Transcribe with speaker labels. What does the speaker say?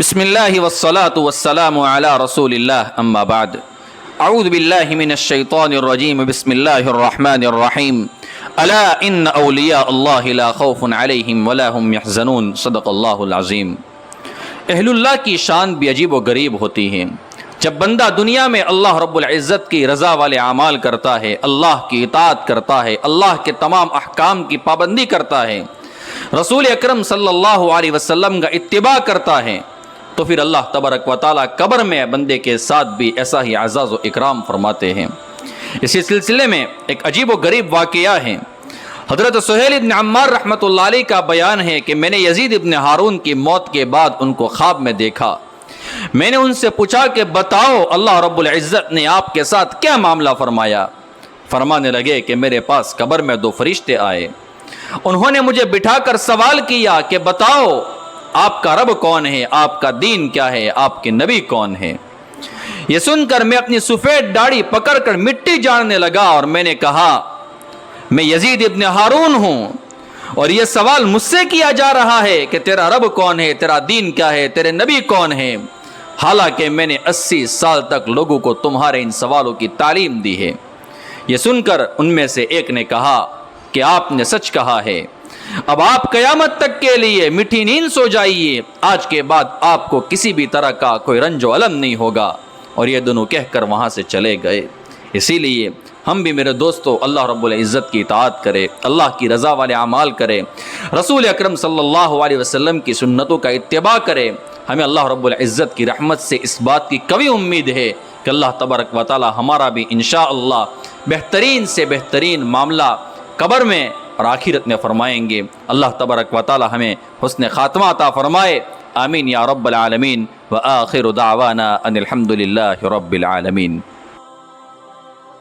Speaker 1: بسم اللہ والصلاة والسلام علی رسول اللہ اما بعد اعوذ باللہ من الشیطان الرجیم بسم اللہ الرحمن الرحیم الا ان اولیاء اللہ لا خوف علیہم ولا هم يحزنون صدق اللہ العظیم۔ اہل اللہ کی شان بھی عجیب و غریب ہوتی ہے۔ جب بندہ دنیا میں اللہ رب العزت کی رضا والے اعمال کرتا ہے، اللہ کی اطاعت کرتا ہے، اللہ کے تمام احکام کی پابندی کرتا ہے، رسول اکرم صلی اللہ علیہ وسلم کا اتباع کرتا ہے، تو پھر اللہ تبارک و تعالیٰ قبر میں بندے کے ساتھ بھی ایسا ہی اعزاز و اکرام فرماتے ہیں۔ اسی سلسلے میں ایک عجیب و غریب واقعہ ہے۔ حضرت سہیل ابن عمار رحمۃ اللہ علیہ کا بیان ہے کہ میں نے یزید ابن ہارون کی موت کے بعد ان کو خواب میں دیکھا۔ میں نے ان سے پوچھا کہ بتاؤ اللہ رب العزت نے آپ کے ساتھ کیا معاملہ فرمایا؟ فرمانے لگے کہ میرے پاس قبر میں 2 فرشتے آئے، انہوں نے مجھے بٹھا کر سوال کیا کہ بتاؤ آپ کا رب کون ہے، آپ کا دین کیا ہے، آپ کے نبی کون ہے؟ یہ سن کر میں اپنی سفید داڑھی پکڑ کر مٹی جاڑنے لگا اور میں نے کہا میں یزید ابن ہارون ہوں اور یہ سوال مجھ سے کیا جا رہا ہے کہ تیرا رب کون ہے، تیرا دین کیا ہے، تیرے نبی کون ہے، حالانکہ میں نے 80 سال تک لوگوں کو تمہارے ان سوالوں کی تعلیم دی ہے۔ یہ سن کر ان میں سے ایک نے کہا کہ آپ نے سچ کہا ہے، اب آپ قیامت تک کے لیے میٹھی نیند سو جائیے، آج کے بعد آپ کو کسی بھی طرح کا کوئی رنج و الم نہیں ہوگا۔ اور یہ دونوں کہہ کر وہاں سے چلے گئے۔ اسی لیے ہم بھی میرے دوستو اللہ رب العزت کی اطاعت کرے، اللہ کی رضا والے اعمال کرے، رسول اکرم صلی اللہ علیہ وسلم کی سنتوں کا اتباع کرے۔ ہمیں اللہ رب العزت کی رحمت سے اس بات کی قوی امید ہے کہ اللہ تبارک و تعالی ہمارا بھی انشاءاللہ بہترین سے بہترین معاملہ قبر میں اور آخرت میں فرمائیں گے۔ اللہ تبارک و تعالی ہمیں حسن خاتمہ عطا فرمائے، آمین یا رب العالمین۔ وآخر دعوانا ان الحمد للہ رب العالمین۔